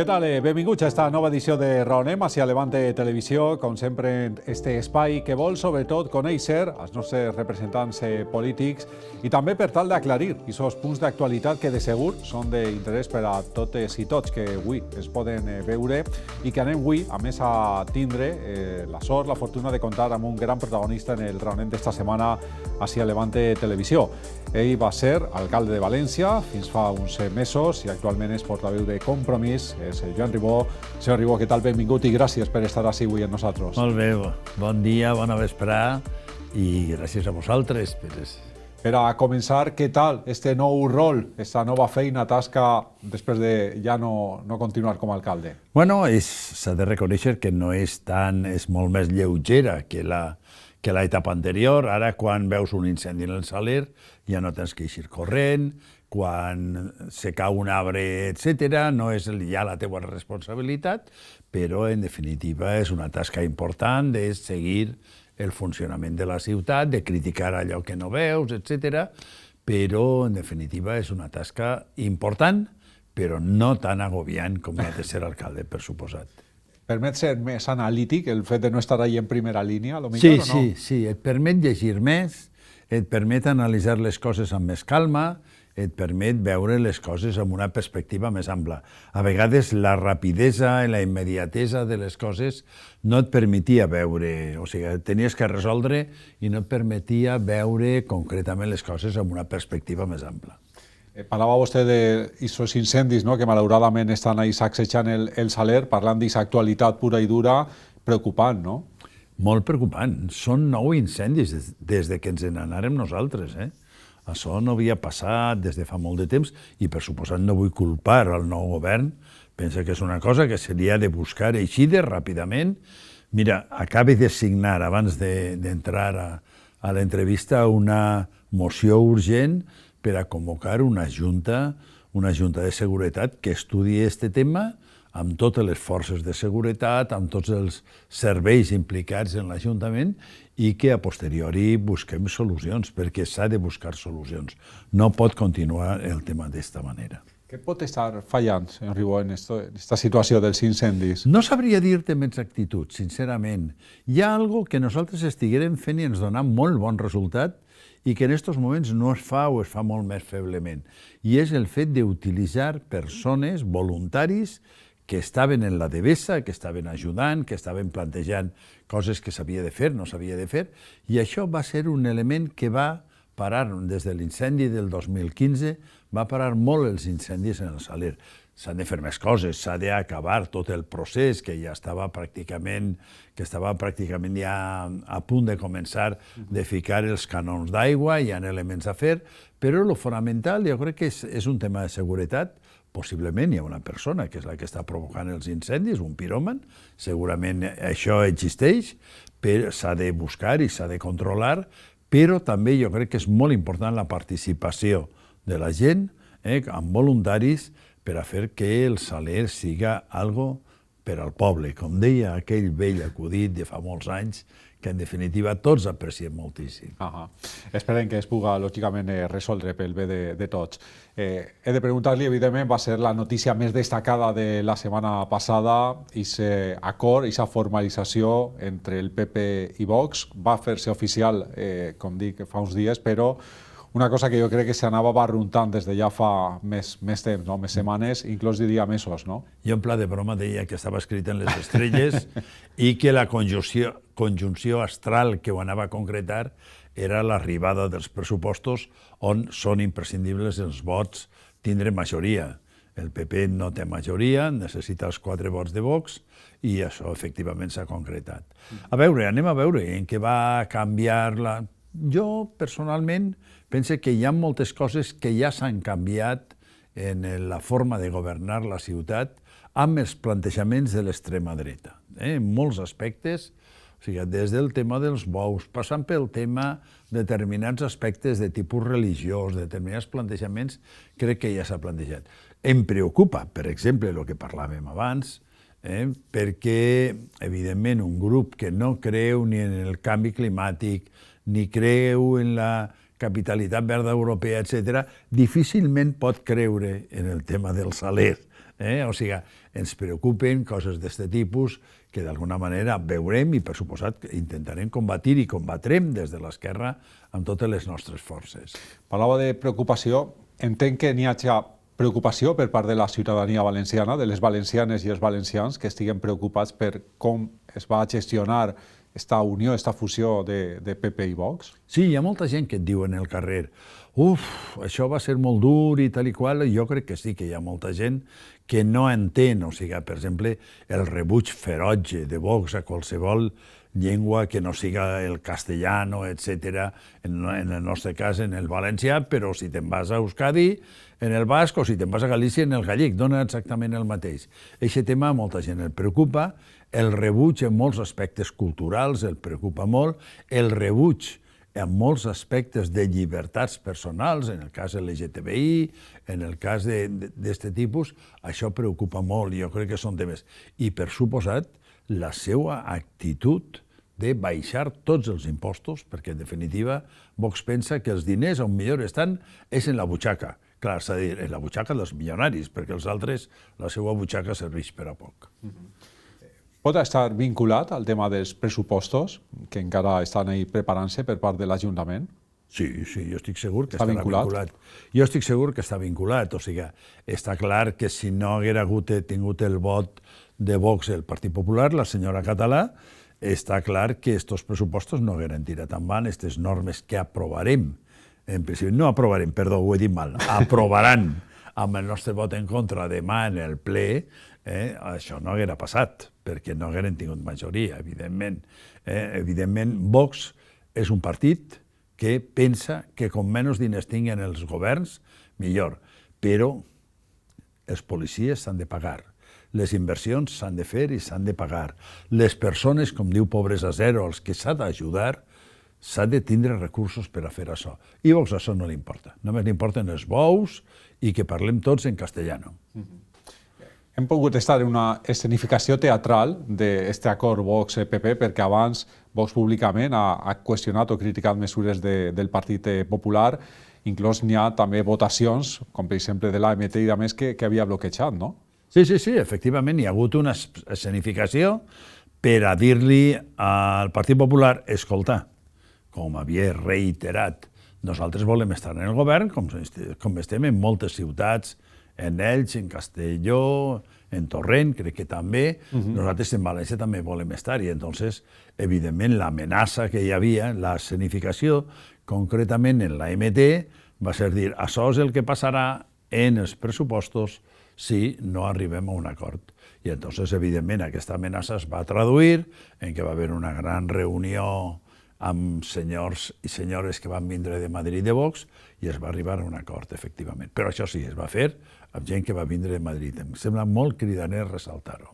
Què tal? Benvinguts a esta nova edició de Raonem, Asia Levante Televisió, com sempre este espai que vol sobretot conèixer els nostres representants polítics i també per tal d'aclarir aquests punts d'actualitat que de segur són d'interès per a totes i tots que avui es poden veure i que anem avui, a més, a tindre la sort, la fortuna de comptar amb un gran protagonista en el Raonem d'esta setmana Asia Levante Televisió. Ell va ser alcalde de València fins fa uns mesos i actualment és portaveu de Compromís. És Joan Ribó. Senyor Ribó, què tal? Benvingut i gràcies per estar així avui amb nosaltres. Molt bé, bon dia, bona vesprada i gràcies a vosaltres. Per a començar, què tal este nou rol, esta nova feina, tasca, després de ja no continuar com a alcalde? Bueno, s'ha de reconèixer que no és molt més lleugera que l'etapa anterior. Ara, quan veus un incendi en el Saler, ja no tens que eixir corrent, quan se cau un arbre, etc., no és ja la teua responsabilitat, però, en definitiva, és una tasca important de seguir el funcionament de la ciutat, de criticar allò que no veus, etc., però, en definitiva, és una tasca important, però no tan agobiant com ha de ser alcalde, per suposat. Permet ser més analític, el fet de no estar ahí en primera línia, potser, o no? Sí, et permet llegir més, et permet analitzar les coses amb més calma, et permet veure les coses amb una perspectiva més ampla. A vegades la rapidesa i la immediatesa de les coses no et permetia veure, o sigui, tenies que resoldre i no et permetia veure concretament les coses amb una perspectiva més ampla. Parlava vostè d'aquests incendis que malauradament estan ahí sacsejant el Saler, parlant d'aquesta actualitat pura i dura, preocupant, no? Molt preocupant. Són 9 incendis des que ens n'anàrem nosaltres, Això no havia passat des de fa molt de temps i, per suposat, no vull culpar el nou govern. Pensa que és una cosa que s'hauria de buscar així de ràpidament. Mira, acaba de signar, abans d'entrar a l'entrevista, una moció urgent per a convocar una junta de seguretat que estudi aquest tema amb totes les forces de seguretat, amb tots els serveis implicats en l'Ajuntament i que a posteriori busquem solucions, perquè s'ha de buscar solucions. No pot continuar el tema d'esta manera. Què pot estar fallant, senyor Ribó, en aquesta situació dels incendis? No sabria dir-te amb exactitud, sincerament. Hi ha alguna que nosaltres estiguérem fent i ens dona molt bon resultat i que en aquests moments no es fa o es fa molt més feblement. I és el fet d'utilitzar persones, voluntaris, que estaven en la devesa, que estaven ajudant, que estaven plantejant coses que s'havia de fer, no s'havia de fer, i això va ser un element que va parar, des de l'incendi del 2015, va parar molt els incendis en el Saler. S'han de fer més coses, s'ha d'acabar tot el procés que ja estava pràcticament ja a punt de començar de ficar els canons d'aigua, hi ha elements a fer, però el fonamental jo crec que és un tema de seguretat. Possiblement hi ha una persona que és la que està provocant els incendis, un piròman, segurament això existeix, però s'ha de buscar i s'ha de controlar, però també jo crec que és molt important la participació de la gent, amb voluntaris, per a fer que el Saler siga algo per al poble, com deia aquell vell acudit de fa molts anys, que en definitiva tots apreciem moltíssim. Esperem que es puga, lògicament, resoldre pel bé de tots. He de preguntar-li, evidentment, va ser la notícia més destacada de la setmana passada, aquest acord, aquesta formalització entre el PP i Vox. Va fer-se oficial, com dic, fa uns dies, però una cosa que jo crec que s'anava barruntant des de ja fa més temps, més setmanes, inclús diria mesos, no? Jo en pla de broma deia que estava escrit en les estrelles i que la conjunció astral que ho anava a concretar era l'arribada dels pressupostos on són imprescindibles els vots tindre majoria. El PP no té majoria, necessita els 4 vots de Vox i això efectivament s'ha concretat. Anem a veure en què va canviar la... Jo, personalment, penso que hi ha moltes coses que ja s'han canviat en la forma de governar la ciutat amb els plantejaments de l'extrema dreta. En molts aspectes, o sigui, des del tema dels bous, passant pel tema de determinats aspectes de tipus religiós, determinats plantejaments, crec que ja s'ha plantejat. Em preocupa, per exemple, el que parlàvem abans, perquè, evidentment, un grup que no creu ni en el canvi climàtic, ni creu en la capitalitat verda europea, etc., difícilment pot creure en el tema del Saler. O sigui, ens preocupen coses d'aquest tipus que d'alguna manera veurem i, per suposat, intentarem combatir i combatrem des de l'esquerra amb totes les nostres forces. Parlava de preocupació. Entenc que n'hi hagi preocupació per part de la ciutadania valenciana, de les valencianes i els valencians, que estiguen preocupats per com es va gestionar esta unió, esta fusió de PP i Vox? Sí, hi ha molta gent que et diu en el carrer això va ser molt dur i tal i qual. Jo crec que sí, que hi ha molta gent que no entén, o sigui, per exemple, el rebuig ferotge de Vox a qualsevol llengua que no siga el castellano, etc. En el nostre cas, en el valencià, però si te'n vas a Euskadi, en el basc, o si te'n vas a Galícia, en el gallec, dona exactament el mateix. Aquest tema a molta gent el preocupa, el rebuig en molts aspectes culturals el preocupa molt, el rebuig en molts aspectes de llibertats personals, en el cas LGTBI, en el cas d'aquest tipus, això preocupa molt, jo crec que són temes. I, per suposat, la seva actitud de baixar tots els impostos, perquè, en definitiva, Vox pensa que els diners on millor estan és en la butxaca. Clar, s'ha de dir, en la butxaca dels milionaris, perquè els altres, la seva butxaca serveix per a poc. Pot estar vinculat al tema dels pressupostos, que encara estan ahí preparant-se per part de l'Ajuntament? Sí, jo estic segur que estarà vinculat. Jo estic segur que està vinculat, o sigui, està clar que si no haguera tingut el vot de Vox el Partit Popular, la senyora Català, està clar que aquests pressupostos no hagueren tirat endavant, aquestes normes que aprovarem, en principi, no aprovarem, perdó, ho he dit mal, aprovaran amb el nostre vot en contra demà en el ple, això no haguera passat, perquè no hagueren tingut majoria, evidentment. Evidentment, Vox és un partit que pensa que com menys diners tinguen els governs, millor. Però els policies s'han de pagar, les inversions s'han de fer i s'han de pagar. Les persones, com diu Pobresa Zero, als que s'ha d'ajudar, s'ha de tindre recursos per a fer això. I a Vox això no li importa. Només li importen els bous i que parlem tots en castellano. Hem pogut estar en una escenificació teatral d'aquest acord Vox-PP perquè abans Vox públicament ha qüestionat o criticat mesures del Partit Popular, inclús n'hi ha també votacions, com per exemple de l'AMT i de més, que havia bloquejat, no? Sí, efectivament, hi ha hagut una escenificació per a dir-li al Partit Popular, escolta, com havia reiterat, nosaltres volem estar en el govern, com estem en moltes ciutats, en Elx, en Castelló, en Torrent, crec que també, nosaltres en València també volem estar, i entonces, evidentment, l'amenaça que hi havia, l'escenificació, concretament en l'AMT, va ser dir, això és el que passarà en els pressupostos si no arribem a un acord. I entonces, evidentment, aquesta amenaça es va traduir en que va haver una gran reunió amb senyors i senyores que van vindre de Madrid i de Vox, i es va arribar a un acord, efectivament. Però això sí, es va fer amb gent que va vindre de Madrid. Em sembla molt cridaner ressaltar-ho.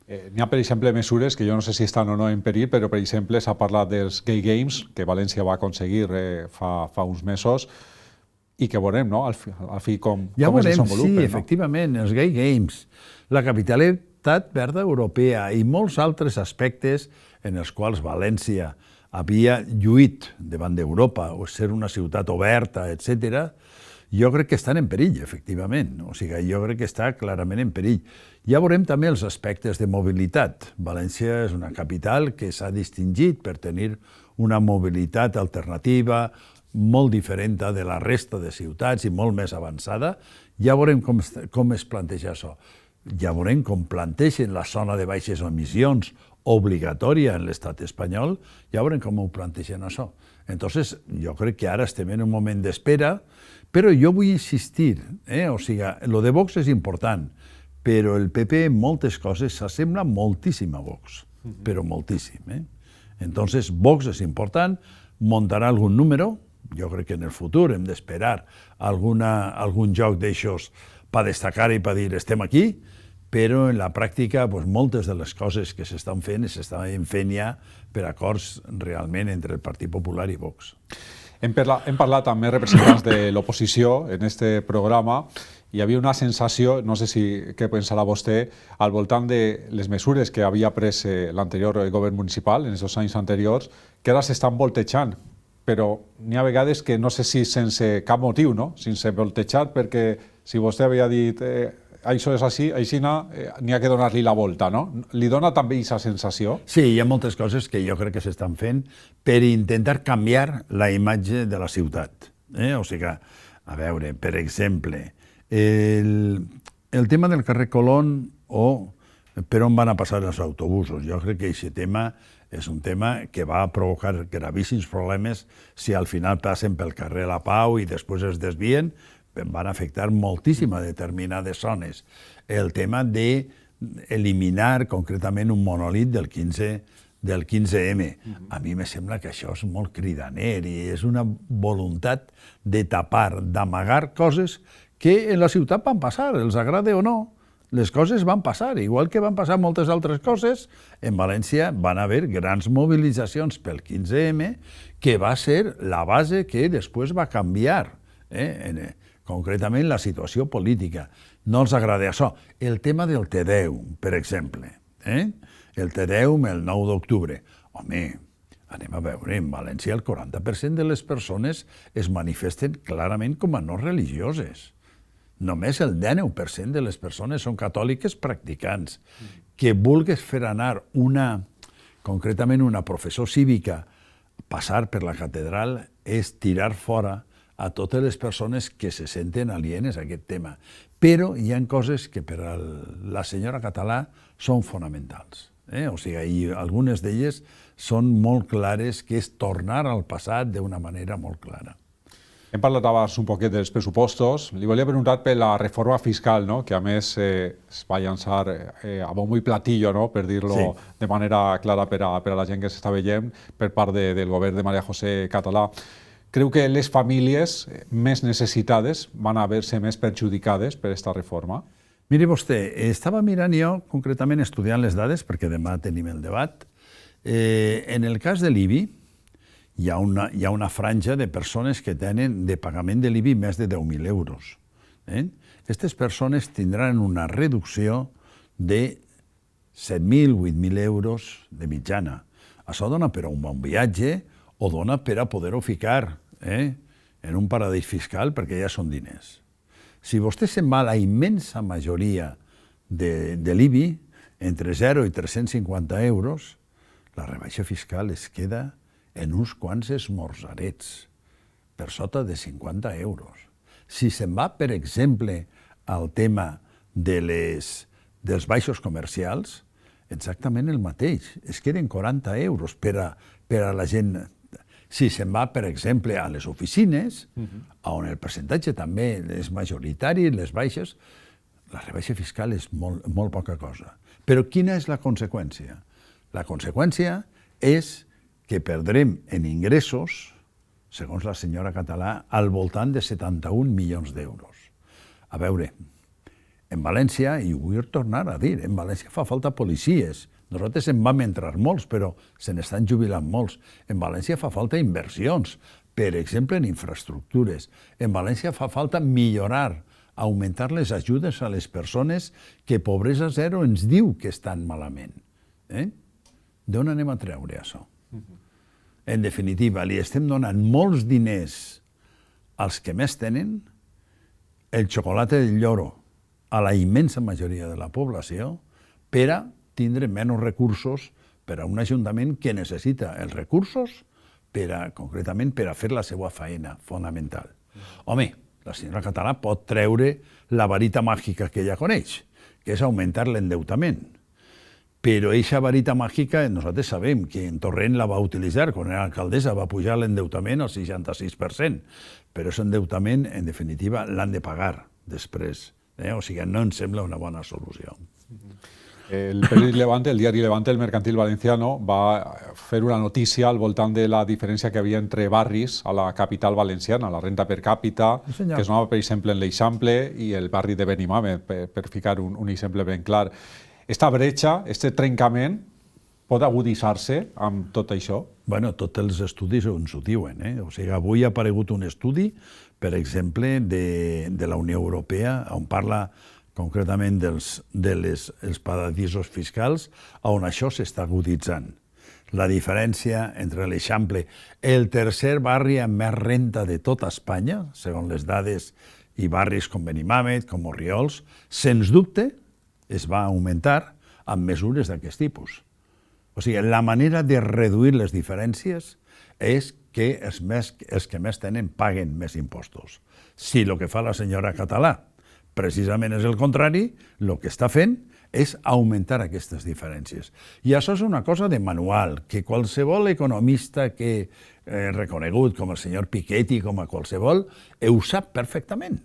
N'hi ha, per exemple, mesures que jo no sé si estan o no en perill, però, per exemple, s'ha parlat dels Gay Games, que València va aconseguir fa uns mesos, i que veurem, no?, al fi com es desenvolupen. Sí, efectivament, els Gay Games, la capitalitat verda europea i molts altres aspectes en els quals València havia lluit davant d'Europa, o ser una ciutat oberta, etc., jo crec que estan en perill, efectivament. O sigui, jo crec que està clarament en perill. Ja veurem també els aspectes de mobilitat. València és una capital que s'ha distingit per tenir una mobilitat alternativa molt diferent de la resta de ciutats i molt més avançada. Ja veurem com es planteja això. Ja veurem com plantegen la zona de baixes emissions obligatòria en l'estat espanyol, ja veurem com ho plantegen això. Entonces, jo crec que ara estem en un moment d'espera, però jo vull insistir, o sigui, lo de Vox és important, però el PP en moltes coses s'assembla moltíssim a Vox, però moltíssim. Entonces, Vox és important, muntarà algun número, jo crec que en el futur hem d'esperar algun joc d'aixòs per destacar i per dir estem aquí, però en la pràctica moltes de les coses que s'estan fent ja per acords realment entre el Partit Popular i Vox. Hem parlat amb més representants de l'oposició en aquest programa. Hi havia una sensació, no sé què pensarà vostè, al voltant de les mesures que havia pres l'anterior govern municipal en aquests anys anteriors, que ara s'estan voltejant, però n'hi ha vegades que no sé si sense cap motiu, no? Sense voltejar, perquè si vostè havia dit això és així, n'hi ha que donar-li la volta, no? Li dona també aquesta sensació? Sí, hi ha moltes coses que jo crec que s'estan fent per intentar canviar la imatge de la ciutat. O sigui, a veure, per exemple, el tema del carrer Colón o per on van a passar els autobusos. Jo crec que aquest tema és un tema que va provocar gravíssims problemes si al final passen pel carrer La Pau i després es desvien, van afectar moltíssim a determinades zones. El tema d'eliminar concretament un monolit del 15M. A mi me sembla que això és molt cridaner i és una voluntat de tapar, d'amagar coses que en la ciutat van passar, els agrade o no. Les coses van passar, igual que van passar moltes altres coses. En València van haver grans mobilitzacions pel 15M, que va ser la base que després va canviar, concretament la situació política. No els agrada això. El tema del Te-Deum, per exemple. El Te-Deum el 9 d'octubre. Home, anem a veure, en València el 40% de les persones es manifesten clarament com a no religioses. Només el 19% de les persones són catòliques practicants. Que vulgues fer anar concretament una professó cívica, passar per la catedral, és tirar fora a totes les persones que se senten alienes a aquest tema. Però hi ha coses que per a la senyora Català són fonamentals. O sigui, i algunes d'elles són molt clares, que és tornar al passat d'una manera molt clara. Hem parlat abans un poquet dels pressupostos. Li volia preguntar per la reforma fiscal, no? Que a més es va llançar a bombo i platillo, no? Per dir-lo de manera clara per a la gent que s'està veient per part del govern de María José Català. Creu que les famílies més necessitades van a veure-se més perjudicades per aquesta reforma? Miri vostè, estava mirant jo, concretament estudiant les dades, perquè demà tenim el debat. En el cas de l'IBI, hi ha una franja de persones que tenen de pagament de l'IBI més de 10.000 euros. Aquestes persones tindran una reducció de 7.000, 8.000 euros de mitjana. Això dona per a un bon viatge o dona per a poder-ho ficar en un paradís fiscal, perquè ja són diners. Si vostè se'n va a la immensa majoria de l'IBI, entre 0 i 350 euros, la rebaixa fiscal es queda en uns quants esmorzarets, per sota de 50 euros. Si se'n va, per exemple, al tema dels baixos comercials, exactament el mateix. Es queden 40 euros per a la gent. Si se'n va, per exemple, a les oficines, on el percentatge també és majoritari, les baixes, la rebaixa fiscal és molt poca cosa. Però quina és la conseqüència? La conseqüència és que perdrem en ingressos, segons la senyora Català, al voltant de 71 milions d'euros. A veure, en València, i ho vull tornar a dir, en València fa falta policies. Nosaltres en vam entrar molts, però se n'estan jubilant molts. En València fa falta inversions, per exemple, en infraestructures. En València fa falta millorar, augmentar les ajudes a les persones que Pobresa Zero ens diu que estan malament. D'on anem a treure això? En definitiva, li estem donant molts diners als que més tenen, el xocolate del lloro a la immensa majoria de la població, per a tindre menys recursos per a un ajuntament que necessita els recursos concretament per a fer la seva feina fonamental. Home, la senyora Català pot treure la varita màgica que ella coneix, que és augmentar l'endeutament. Però aquesta varita màgica, nosaltres sabem que en Torrent la va utilitzar, quan era alcaldessa va pujar l'endeutament al 66%, però aquest endeutament, en definitiva, l'han de pagar després. O sigui, no ens sembla una bona solució. El periòdic Levante, el diari Levante, el Mercantil Valenciano, va fer una notícia al voltant de la diferència que hi havia entre barris a la capital valenciana, la renta per càpita, que es donava, per exemple, en l'Eixample i el barri de Benimàmet, per ficar un exemple ben clar. Esta bretxa, aquest trencament, pot aguditzar-se amb tot això? Bueno, tots els estudis ens ho diuen. O sigui, avui ha aparegut un estudi, per exemple, de la Unió Europea, on parla concretament dels paradisos fiscals, on això s'està aguditzant. La diferència entre l'Eixample, el tercer barri amb més renta de tota Espanya, segons les dades i barris com Benimàmet, com Orriols, sens dubte es va augmentar amb mesures d'aquest tipus. O sigui, la manera de reduir les diferències és que els que més tenen paguen més impostos. Si el que fa la senyora Català precisament és el contrari, el que està fent és augmentar aquestes diferències. I això és una cosa de manual, que qualsevol economista que reconegut, com el senyor Piketty, com a qualsevol, ho sap perfectament.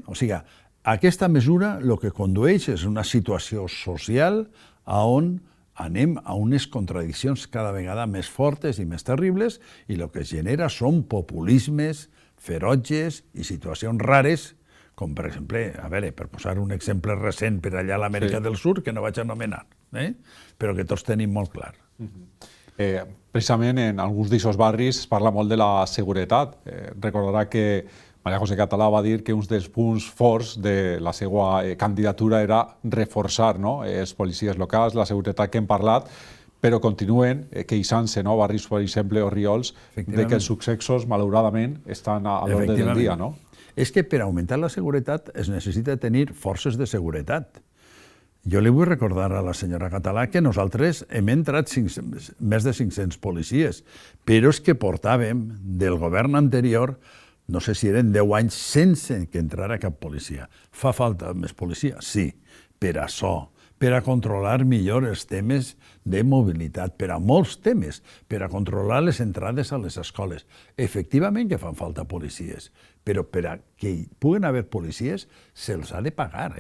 O sigui, aquesta mesura el que condueix és una situació social on anem a unes contradiccions cada vegada més fortes i més terribles i el que es genera són populismes ferotges i situacions rares, com per exemple, a veure, per posar un exemple recent per allà a l'Amèrica del Sud, que no vaig anomenar, però que tots tenim molt clar. Precisament en alguns d'aquests barris es parla molt de la seguretat. Recordarà que Maria José Català va dir que un dels punts forts de la seva candidatura era reforçar els policies locals, la seguretat que hem parlat, però continuen queixant-se, barris, per exemple, Orriols, de que els successos, malauradament, estan a l'ordre del dia, no? És que per augmentar la seguretat es necessita tenir forces de seguretat. Jo li vull recordar a la senyora Català que nosaltres hem entrat més de 500 policies, però és que portàvem del govern anterior, no sé si eren 10 anys, sense que entrara cap policia. Fa falta més policia? Sí, per això, per a controlar millor els temes de mobilitat, per a molts temes, per a controlar les entrades a les escoles. Efectivament que fan falta policies, però per a que hi puguen haver policies se'ls ha de pagar,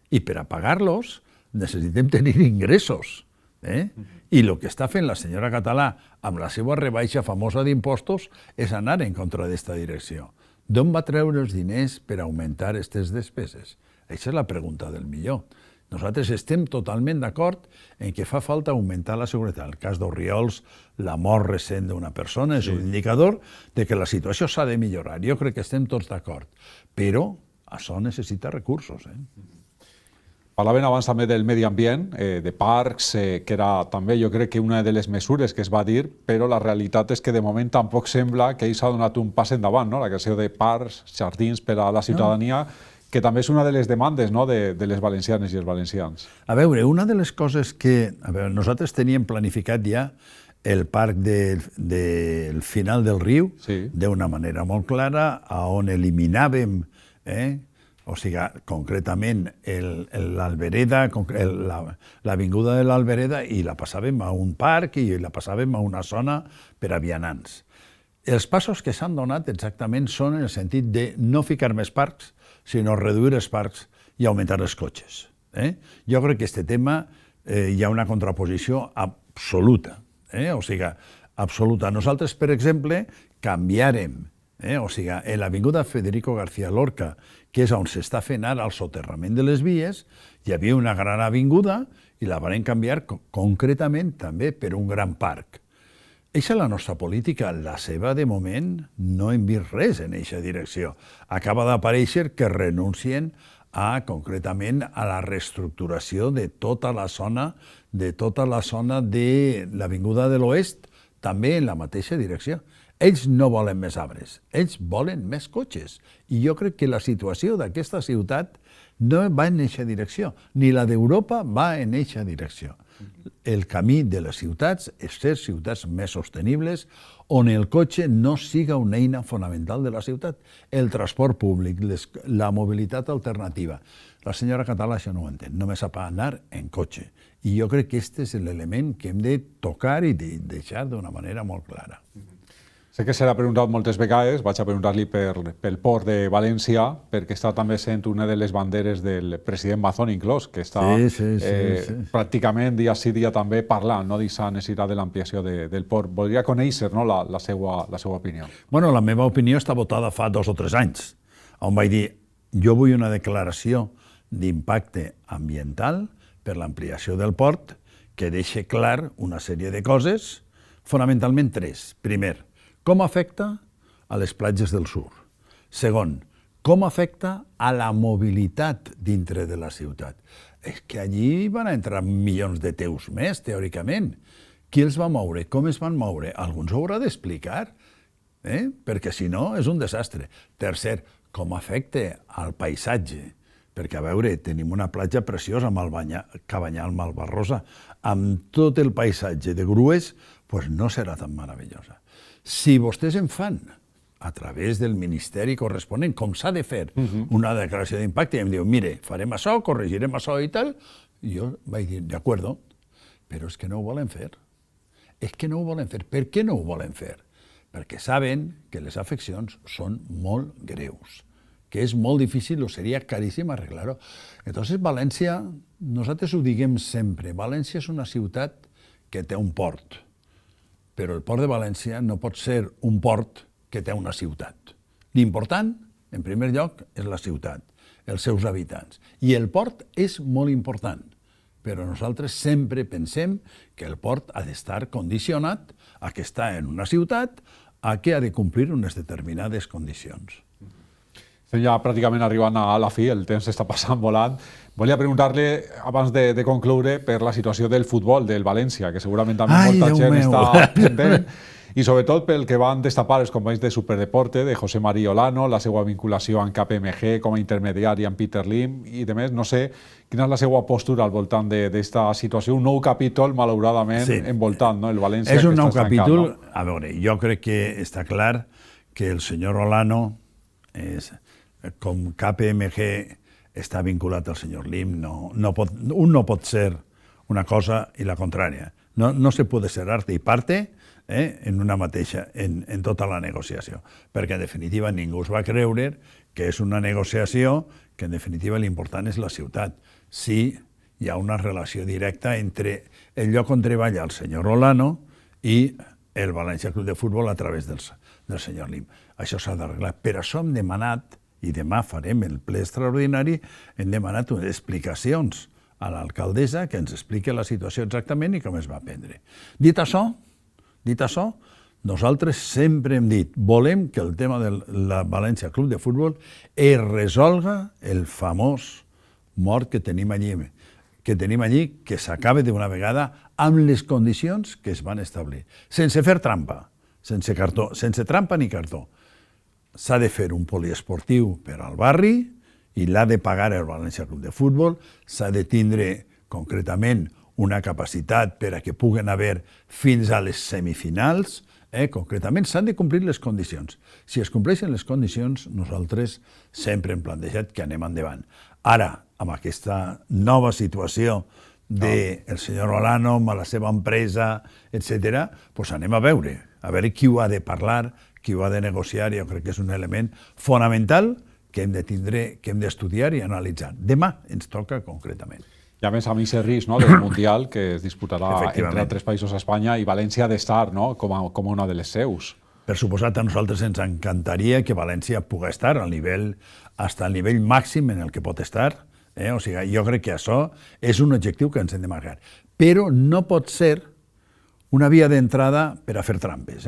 I per a pagar-los necessitem tenir ingressos. I el que està fent la senyora Català amb la seva rebaixa famosa d'impostos és anar en contra d'esta direcció. D'on va treure els diners per augmentar aquestes despeses? Aquesta és la pregunta del millor. Nosaltres estem totalment d'acord en que fa falta augmentar la seguretat. El cas d'Orriols, la mort recent d'una persona, és un indicador de que la situació s'ha de millorar. Jo crec que estem tots d'acord. Però això necessita recursos. Parlaven abans també del medi ambient, de parcs, que era també jo crec que una de les mesures que es va dir, però la realitat és que de moment tampoc sembla que s'ha donat un pas endavant, la creació de parcs, jardins per a la ciutadania, que també és una de les demandes de les valencianes i els valencians. A veure, una de les coses que nosaltres teníem planificat ja el parc del final del riu, d'una manera molt clara, on eliminàvem, o sigui, concretament l'Albereda, l'avinguda de l'Albereda, i la passàvem a un parc i la passàvem a una zona per a vianants. Els passos que s'han donat exactament són en el sentit de no ficar més parcs, sinó reduir els parcs i augmentar els cotxes. Jo crec que aquest tema hi ha una contraposició absoluta, o sigui, absoluta. Nosaltres, per exemple, canviarem, o sigui, en l'avinguda Federico García Lorca, que és on s'està fent ara el soterrament de les vies, hi havia una gran avinguda i la van canviar concretament també per un gran parc. Eixa és la nostra política. La seva, de moment, no hem vist res en eixa direcció. Acaba d'aparèixer que renuncien concretament a la reestructuració de tota la zona de l'avinguda de l'Oest, també en la mateixa direcció. Ells no volen més arbres, ells volen més cotxes. I jo crec que la situació d'aquesta ciutat no va en eixa direcció, ni la d'Europa va en eixa direcció. El camí de les ciutats és ser ciutats més sostenibles, on el cotxe no siga una eina fonamental de la ciutat. El transport públic, la mobilitat alternativa. La senyora Català això no ho entén, només sap anar en cotxe. I jo crec que aquest és l'element que hem de tocar i de deixar d'una manera molt clara. Sé que se l'ha preguntat moltes vegades, vaig a preguntar-li pel port de València, perquè està també sent una de les banderes del president Mazón inclòs, que està pràcticament dia sí dia també parlant d'aquesta necessitat de l'ampliació del port. Voldria conèixer la seva opinió. Bueno, la meva opinió està votada fa 2 o 3 anys, on vaig dir jo vull una declaració d'impacte ambiental per l'ampliació del port que deixi clar una sèrie de coses, fonamentalment 3. Primer, com afecta a les platges del sur. Segon, com afecta a la mobilitat dintre de la ciutat. És que allí van entrar milions de teus més, teòricament. Qui els va moure? Com es van moure? Algú ens ho haurà d'explicar, perquè si no és un desastre. Tercer, com afecta al paisatge, perquè, a veure, tenim una platja preciosa amb el Cabanyal, Malvarrosa, amb tot el paisatge de grues, doncs no serà tan meravellosa. Si vostès en fan a través del ministeri corresponent, com s'ha de fer una declaració d'impacte, i em diu, mire, farem això, corregirem això i tal, i jo vaig dir, d'acord, però és que no ho volen fer. És que no ho volen fer. Per què no ho volen fer? Perquè saben que les afeccions són molt greus, que és molt difícil o seria caríssim arreglar-ho. Entonces, València, nosaltres ho diguem sempre, València és una ciutat que té un port, però el port de València no pot ser un port que té una ciutat. L'important, en primer lloc, és la ciutat, els seus habitants. I el port és molt important, però nosaltres sempre pensem que el port ha d'estar condicionat a que està en una ciutat, a que ha de complir unes determinades condicions. Estem ja pràcticament arribant a la fi, el temps està passant volant. Volia preguntar-li, abans de concloure, per la situació del futbol del València, que segurament també molta gent està pendent, i sobretot pel que van destapar els companys de Superdeporte, de José María Olano, la seva vinculació amb KPMG com a intermediari amb Peter Lim, i de més, no sé quina és la seva postura al voltant d'aquesta situació, un nou capítol, malauradament, envoltant el València. És un nou capítol, a veure, jo crec que està clar que el senyor Olano, com KPMG està vinculat al senyor Lim, un no pot ser una cosa i la contrària. No se puede ser arte i parte en una mateixa, en tota la negociació, perquè en definitiva ningú es va creure que és una negociació que en definitiva l'important és la ciutat. Sí, hi ha una relació directa entre el lloc on treballa el senyor Olano i el València Club de Futbol a través del senyor Lim. Això s'ha d'arreglar. Per això hem demanat, i demà farem el ple extraordinari, hem demanat unes explicacions a l'alcaldessa que ens expliqui la situació exactament i com es va prendre. Dit això, nosaltres sempre hem dit, volem que el tema del València Club de Futbol es resolga el famós mort que tenim allí, que s'acabe d'una vegada amb les condicions que es van establir, sense fer trampa, sense trampa ni cartó. S'ha de fer un poliesportiu per al barri i l'ha de pagar el València Club de Futbol, s'ha de tindre concretament una capacitat per a que puguen haver fins a les semifinals, concretament s'han de complir les condicions. Si es compleixen les condicions, nosaltres sempre hem plantejat que anem endavant. Ara, amb aquesta nova situació del senyor Olano, amb la seva empresa, etc., doncs anem a veure qui ho ha de parlar, qui ho ha de negociar, i jo crec que és un element fonamental que hem de tindre, que hem d'estudiar i analitzar. Demà ens toca concretament. I a més, a mi s'ha risc del Mundial, que es disputarà entre altres països a Espanya, i València ha d'estar com una de les seus. Per suposat, a nosaltres ens encantaria que València pugui estar al nivell màxim en el que pot estar. O sigui, jo crec que això és un objectiu que ens hem de marcar. Però no pot ser una via d'entrada per a fer trampes.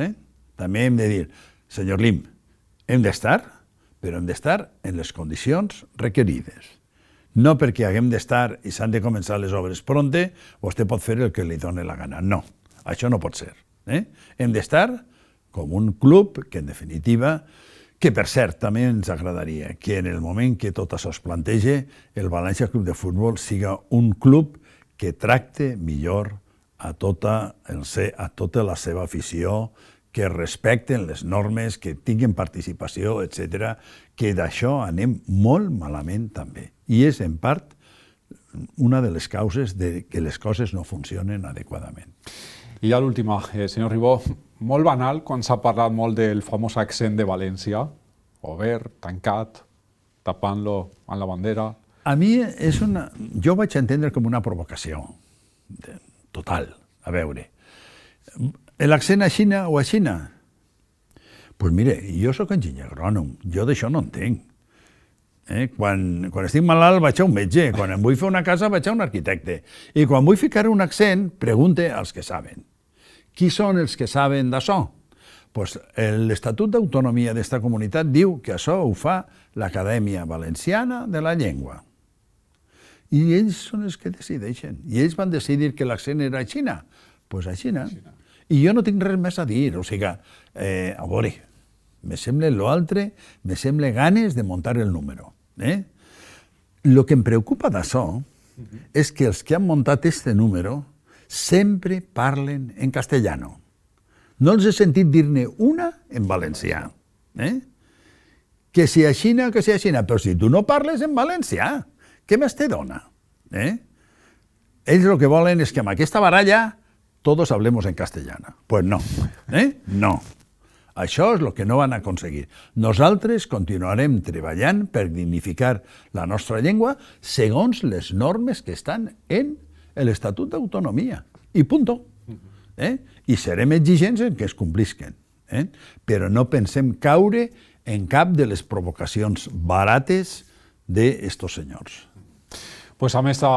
També hem de dir, senyor Lim, hem d'estar, però hem d'estar en les condicions requerides. No perquè haguem d'estar i s'han de començar les obres pronte, vostè pot fer el que li doni la gana. No, això no pot ser. Hem d'estar com un club que, en definitiva, que per cert també ens agradaria que en el moment que tot això es plantege, el València Club de Futbol siga un club que tracte millor a tota la seva afició, que respecten les normes, que tinguin participació, etc., que d'això anem molt malament també. I és, en part, una de les causes de que les coses no funcionen adequadament. I ja l'última, senyor Ribó, molt banal quan s'ha parlat molt del famós accent de València, obert, tancat, tapant-lo amb la bandera. A mi és jo ho vaig entendre com una provocació total. A veure, l'accent a Xina o a Xina? Doncs mire, jo sóc enginyer agrònom, jo d'això no entenc. Quan estic malalt vaig a un metge, quan em vull fer una casa vaig a un arquitecte, i quan vull ficar un accent pregunte als que saben. Qui són els que saben d'això? Doncs l'Estatut d'Autonomia d'esta comunitat diu que això ho fa l'Acadèmia Valenciana de la Llengua. I ells són els que decideixen. I ells van decidir que l'accent era a Xina. Doncs a Xina. I jo no tinc res més a dir. O sigui, a veure, Me sembla l'altre, me sembla ganes de muntar el número. Lo que em preocupa d'això és que els que han muntat este número sempre parlen en castellano. No els he sentit dir-ne una en valencià. Que si aixina, que si aixina, però si tu no parles en valencià, què més te dona? Ells el que volen és que amb aquesta baralla todos hablemos en castellana. Pues no, no. Això és el que no van aconseguir. Nosaltres continuarem treballant per dignificar la nostra llengua segons les normes que estan en l'Estatut d'Autonomia. I punto. I serem exigents en que es complisquen. Però no pensem caure en cap de les provocacions barates d'estos senyors. Pues amb aquesta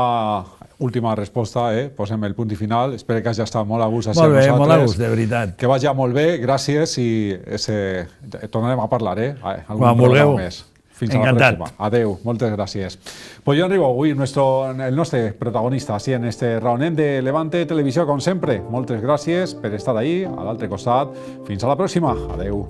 última resposta posem el punt i final. Espero que hagi estat molt a gust així Molt bé, amb nosaltres. molt a gust, de veritat. Que vagi molt bé, gràcies i tornarem a parlar, Quan vulgueu. Fins a la pròxima. Adeu, moltes gràcies. Pues Joan Ribó, avui el nostre protagonista així en este raonet de Levante Televisió, com sempre. Moltes gràcies per estar ahí, a l'altre costat. Fins a la pròxima. Adeu.